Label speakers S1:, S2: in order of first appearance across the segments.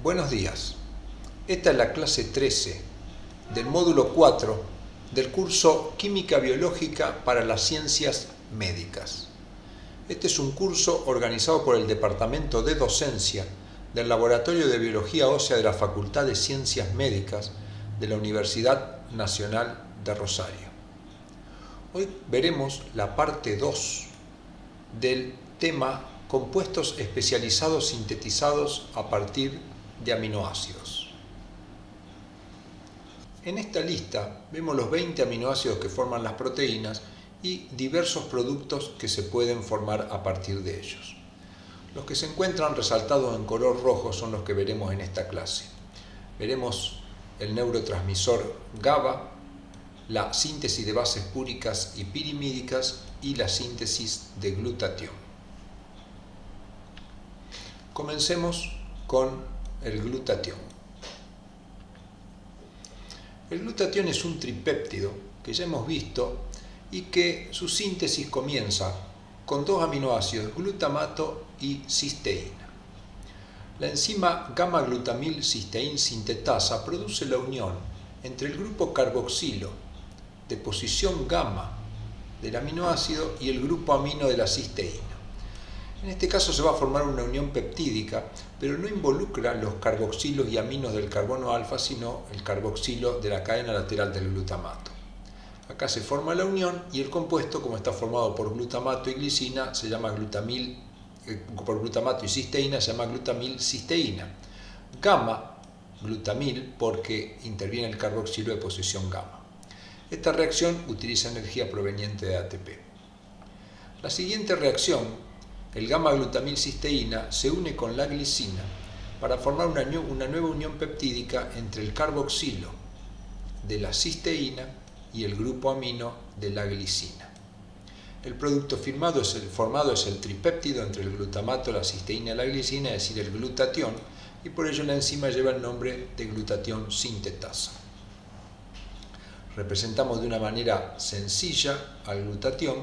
S1: Buenos días. Esta es la clase 13 del módulo 4 del curso Química Biológica para las Ciencias Médicas. Este es un curso organizado por el Departamento de Docencia del Laboratorio de Biología Ósea de la Facultad de Ciencias Médicas de la Universidad Nacional de Rosario. Hoy veremos la parte 2 del tema compuestos especializados sintetizados a partir de aminoácidos. En esta lista vemos los 20 aminoácidos que forman las proteínas y diversos productos que se pueden formar a partir de ellos. Los que se encuentran resaltados en color rojo son los que veremos en esta clase. Veremos el neurotransmisor GABA, la síntesis de bases púricas y pirimídicas y la síntesis de glutatión. Comencemos con el glutatión. El glutatión es un tripéptido que ya hemos visto y que su síntesis comienza con dos aminoácidos, glutamato y cisteína. La enzima gamma-glutamil-cisteína sintetasa produce la unión entre el grupo carboxilo de posición gamma del aminoácido y el grupo amino de la cisteína. En este caso se va a formar una unión peptídica, pero no involucra los carboxilos y aminos del carbono alfa, sino el carboxilo de la cadena lateral del glutamato. Acá se forma la unión y el compuesto, como está formado por glutamato y glicina, se llama por glutamato y cisteína, se llama glutamil-cisteína. Gamma-glutamil porque interviene el carboxilo de posición gamma. Esta reacción utiliza energía proveniente de ATP. La siguiente reacción, el gamma-glutamil-cisteína, se une con la glicina para formar una nueva unión peptídica entre el carboxilo de la cisteína y el grupo amino de la glicina. El producto formado es el tripéptido entre el glutamato, la cisteína y la glicina, es decir, el glutatión, y por ello la enzima lleva el nombre de glutatión sintetasa. Representamos de una manera sencilla al glutatión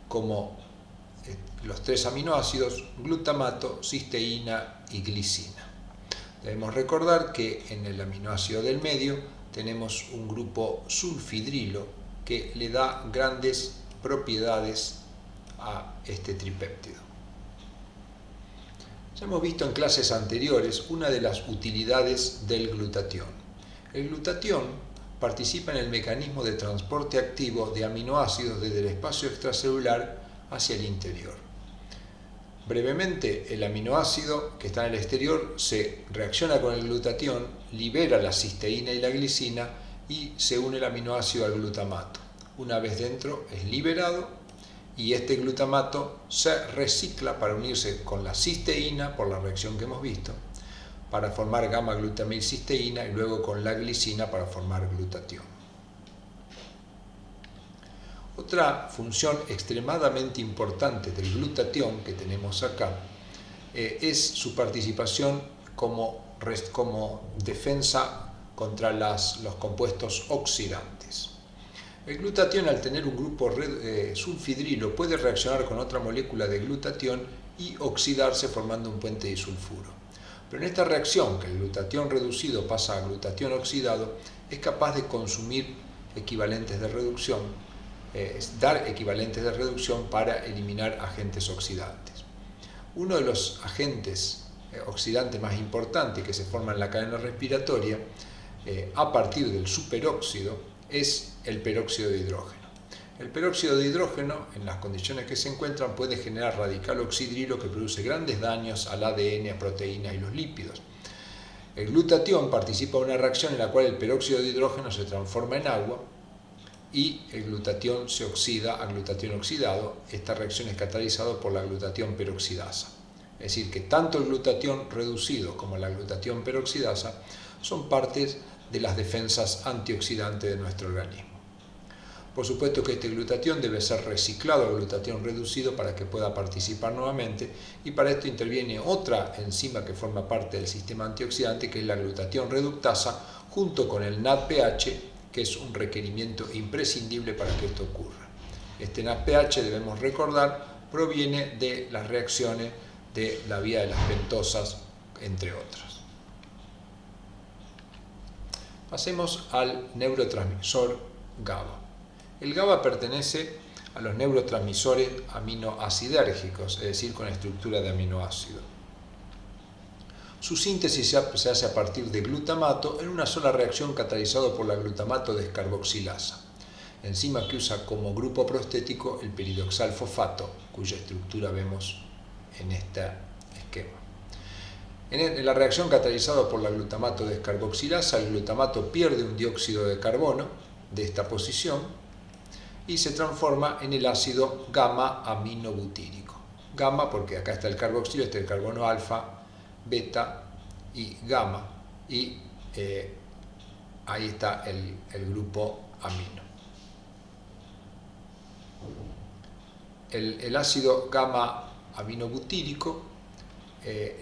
S1: como los tres aminoácidos glutamato, cisteína y glicina. Debemos recordar que en el aminoácido del medio tenemos un grupo sulfidrilo que le da grandes propiedades a este tripéptido. Ya hemos visto en clases anteriores una de las utilidades del glutatión. El glutatión participa en el mecanismo de transporte activo de aminoácidos desde el espacio extracelular hacia el interior. Brevemente, el aminoácido que está en el exterior se reacciona con el glutatión, libera la cisteína y la glicina y se une el aminoácido al glutamato. Una vez dentro es liberado y este glutamato se recicla para unirse con la cisteína por la reacción que hemos visto, para formar gamma-glutamil-cisteína y luego con la glicina para formar glutatión. Otra función extremadamente importante del glutatión que tenemos acá es su participación como defensa contra los compuestos oxidantes. El glutatión, al tener un grupo sulfidrilo, puede reaccionar con otra molécula de glutatión y oxidarse formando un puente disulfuro. Pero en esta reacción, que el glutatión reducido pasa a glutatión oxidado, es capaz de consumir equivalentes de reducción, dar equivalentes de reducción para eliminar agentes oxidantes. Uno de los agentes oxidantes más importantes que se forma en la cadena respiratoria a partir del superóxido es el peróxido de hidrógeno. El peróxido de hidrógeno, en las condiciones que se encuentran, puede generar radical oxidrilo que produce grandes daños al ADN, a proteínas y los lípidos. El glutatión participa en una reacción en la cual el peróxido de hidrógeno se transforma en agua y el glutatión se oxida a glutatión oxidado. Esta reacción es catalizada por la glutatión peroxidasa. Es decir, que tanto el glutatión reducido como la glutatión peroxidasa son partes de las defensas antioxidantes de nuestro organismo. Por supuesto que este glutatión debe ser reciclado al glutatión reducido para que pueda participar nuevamente, y para esto interviene otra enzima que forma parte del sistema antioxidante, que es la glutatión reductasa, junto con el NADPH, que es un requerimiento imprescindible para que esto ocurra. Este NADPH, debemos recordar, proviene de las reacciones de la vía de las pentosas, entre otras. Pasemos al neurotransmisor GABA. El GABA pertenece a los neurotransmisores aminoacidérgicos, es decir, con estructura de aminoácido. Su síntesis se hace a partir de glutamato en una sola reacción catalizado por la glutamato descarboxilasa, enzima que usa como grupo prostético el piridoxal fosfato, cuya estructura vemos en este esquema. En la reacción catalizada por la glutamato descarboxilasa, el glutamato pierde un dióxido de carbono de esta posición y se transforma en el ácido gamma-aminobutírico. Gamma porque acá está el carboxilo, este es el carbono alfa, beta y gamma, y ahí está el grupo amino. El ácido gamma-aminobutírico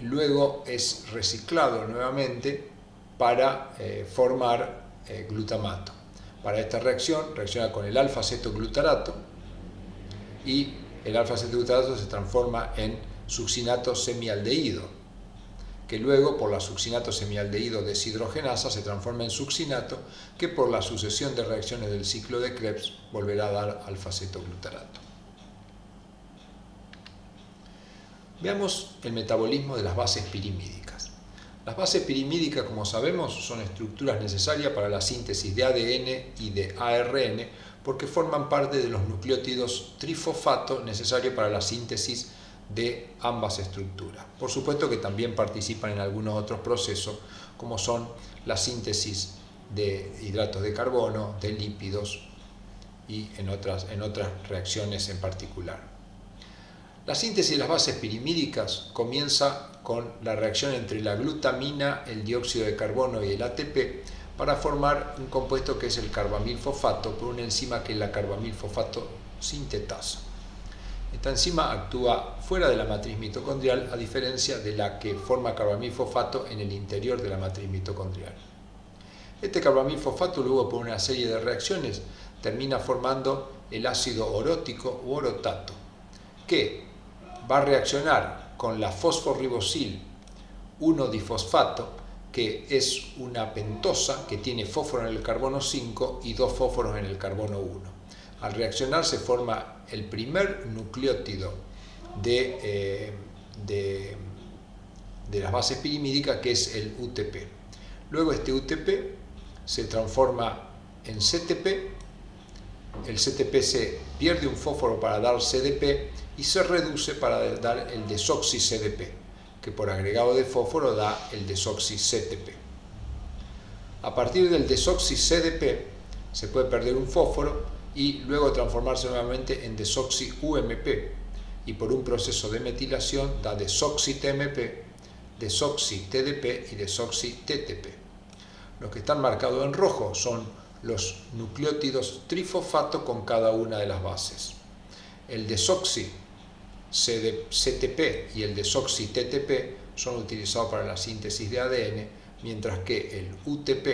S1: luego es reciclado nuevamente para formar glutamato. Para esta reacción reacciona con el alfa-acetoglutarato y el alfa-acetoglutarato se transforma en succinato semialdehído, que luego por la succinato semialdehído deshidrogenasa se transforma en succinato, que por la sucesión de reacciones del ciclo de Krebs volverá a dar alfa-acetoglutarato. Veamos el metabolismo de las bases pirimídicas. Las bases pirimídicas, como sabemos, son estructuras necesarias para la síntesis de ADN y de ARN porque forman parte de los nucleótidos trifosfato necesarios para la síntesis de ambas estructuras. Por supuesto que también participan en algunos otros procesos, como son la síntesis de hidratos de carbono, de lípidos y en otras reacciones en particular. La síntesis de las bases pirimídicas comienza con la reacción entre la glutamina, el dióxido de carbono y el ATP para formar un compuesto que es el carbamilfosfato por una enzima que es la carbamilfosfato sintetasa. Esta enzima actúa fuera de la matriz mitocondrial a diferencia de la que forma carbamilfosfato en el interior de la matriz mitocondrial. Este carbamilfosfato luego por una serie de reacciones termina formando el ácido orótico u orotato, que va a reaccionar con la fosforribosil 1-difosfato, que es una pentosa que tiene fósforo en el carbono 5 y 2 fósforos en el carbono 1. Al reaccionar se forma el primer nucleótido de las bases pirimídicas, que es el UTP. Luego este UTP se transforma en CTP, el CTP se pierde un fósforo para dar CDP y se reduce para dar el desoxi-CDP, que por agregado de fósforo da el desoxi-CTP. A partir del desoxi-CDP se puede perder un fósforo y luego transformarse nuevamente en desoxi-UMP, y por un proceso de metilación da desoxi-TMP, desoxi-TDP y desoxi-TTP. Los que están marcados en rojo son los nucleótidos trifosfato con cada una de las bases. El desoxi-CTP y el desoxi-TTP son utilizados para la síntesis de ADN, mientras que el UTP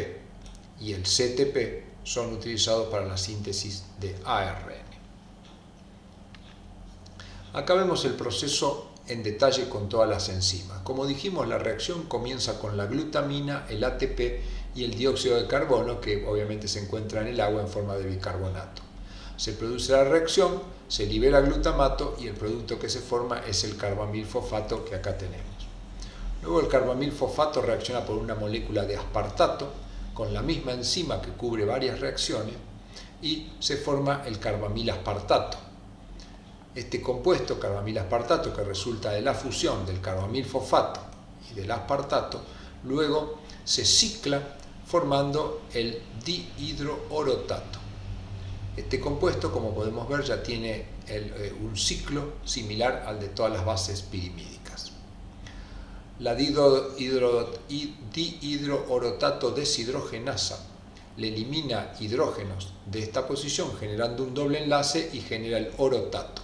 S1: y el CTP son utilizados para la síntesis de ARN. Acá vemos el proceso en detalle con todas las enzimas. Como dijimos, la reacción comienza con la glutamina, el ATP y el dióxido de carbono, que obviamente se encuentra en el agua en forma de bicarbonato. Se produce la reacción, se libera glutamato y el producto que se forma es el carbamilfosfato que acá tenemos. Luego el carbamilfosfato reacciona por una molécula de aspartato con la misma enzima que cubre varias reacciones y se forma el carbamilaspartato. Este compuesto, carbamilaspartato, que resulta de la fusión del carbamilfosfato y del aspartato, luego se cicla formando el dihidroorotato. Este compuesto, como podemos ver, ya tiene un ciclo similar al de todas las bases pirimídicas. La dihidroorotato deshidrogenasa le elimina hidrógenos de esta posición generando un doble enlace y genera el orotato,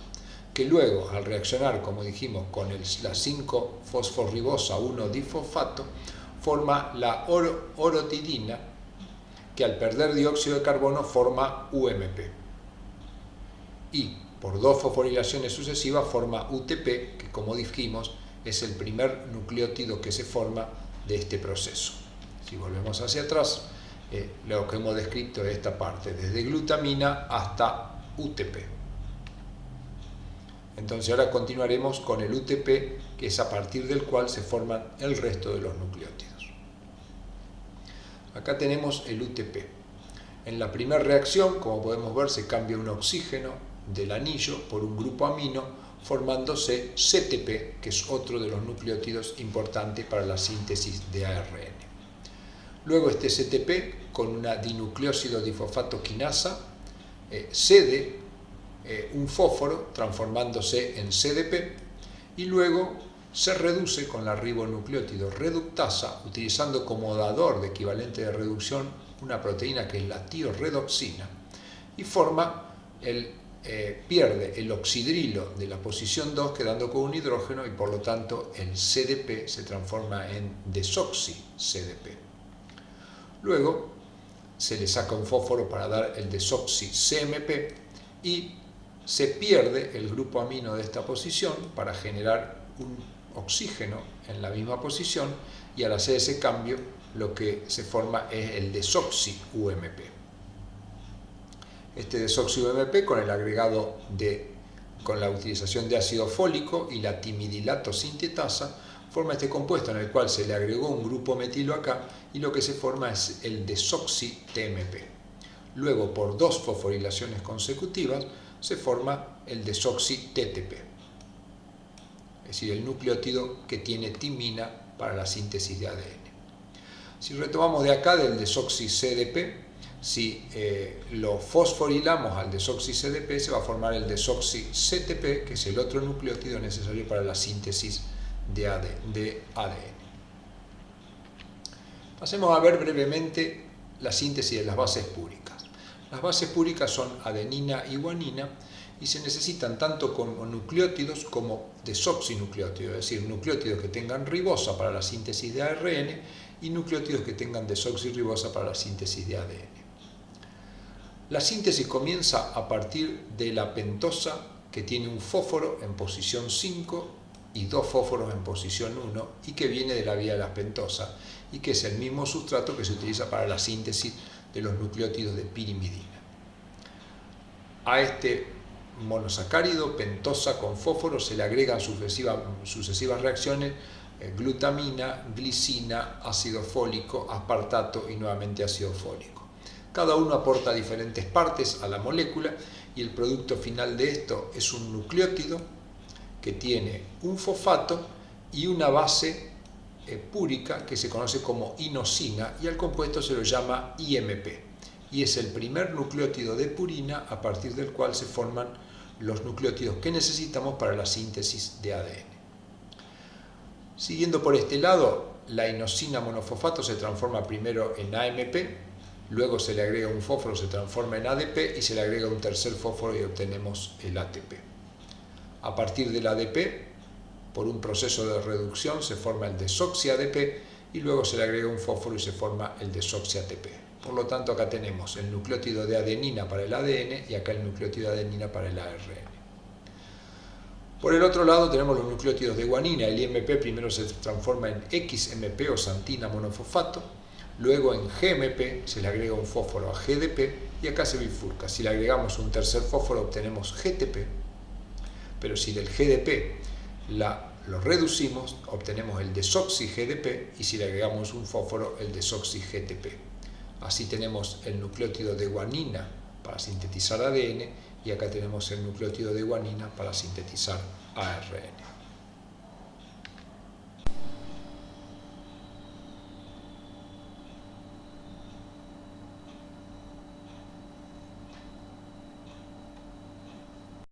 S1: que luego al reaccionar, como dijimos, con la 5-fosforribosa 1-difosfato forma la orotidina, que al perder dióxido de carbono forma UMP y por dos fosforilaciones sucesivas forma UTP, que como dijimos es el primer nucleótido que se forma de este proceso. Si volvemos hacia atrás, lo que hemos descrito de esta parte, desde glutamina hasta UTP. Entonces ahora continuaremos con el UTP, que es a partir del cual se forman el resto de los nucleótidos. Acá tenemos el UTP. En la primera reacción, como podemos ver, se cambia un oxígeno del anillo por un grupo amino, formándose CTP, que es otro de los nucleótidos importantes para la síntesis de ARN. Luego este CTP, con una dinucleósido difosfato quinasa, cede un fósforo transformándose en CDP y luego se reduce con la ribonucleótido reductasa, utilizando como dador de equivalente de reducción una proteína que es la tiorredoxina, y pierde el oxidrilo de la posición 2 quedando con un hidrógeno, y por lo tanto el CDP se transforma en desoxi-CDP. Luego se le saca un fósforo para dar el desoxi-CMP y se pierde el grupo amino de esta posición para generar un oxígeno en la misma posición, y al hacer ese cambio lo que se forma es el desoxi-UMP. Este desoxi-UMP, con la utilización de ácido fólico y la timidilato sintetasa, forma este compuesto en el cual se le agregó un grupo metilo acá, y lo que se forma es el desoxi-TMP. Luego, por 2 fosforilaciones consecutivas, se forma el desoxi-TTP, es decir, el nucleótido que tiene timina para la síntesis de ADN. Si retomamos de acá del desoxi-CDP, si lo fosforilamos al desoxi-CDP, se va a formar el desoxi-CTP, que es el otro nucleótido necesario para la síntesis de ADN. Pasemos a ver brevemente la síntesis de las bases púricas. Las bases púricas son adenina y guanina, y se necesitan tanto como nucleótidos como desoxinucleótidos, es decir, nucleótidos que tengan ribosa para la síntesis de ARN y nucleótidos que tengan desoxirribosa para la síntesis de ADN. La síntesis comienza a partir de la pentosa, que tiene un fósforo en posición 5 y 2 fósforos en posición 1, y que viene de la vía de la pentosa, y que es el mismo sustrato que se utiliza para la síntesis de los nucleótidos de pirimidina. A este monosacárido pentosa con fósforo se le agregan sucesivas reacciones: glutamina, glicina, ácido fólico, aspartato y nuevamente ácido fólico. Cada uno aporta diferentes partes a la molécula, y el producto final de esto es un nucleótido que tiene un fosfato y una base púrica que se conoce como inosina, y al compuesto se lo llama IMP, y es el primer nucleótido de purina a partir del cual se forman los nucleótidos que necesitamos para la síntesis de ADN. Siguiendo por este lado, la inosina monofosfato se transforma primero en AMP, luego se le agrega un fósforo, se transforma en ADP, y se le agrega un tercer fósforo y obtenemos el ATP. A partir del ADP, por un proceso de reducción, se forma el desoxi-ADP, y luego se le agrega un fósforo y se forma el desoxi-ATP. Por lo tanto, acá tenemos el nucleótido de adenina para el ADN y acá el nucleótido de adenina para el ARN. Por el otro lado tenemos los nucleótidos de guanina. El IMP primero se transforma en XMP o xantina monofosfato, luego en GMP se le agrega un fósforo a GDP y acá se bifurca. Si le agregamos un tercer fósforo obtenemos GTP, pero si del GDP lo reducimos obtenemos el desoxi-GDP, y si le agregamos un fósforo el desoxi-GTP. Así tenemos el nucleótido de guanina para sintetizar ADN, y acá tenemos el nucleótido de guanina para sintetizar ARN.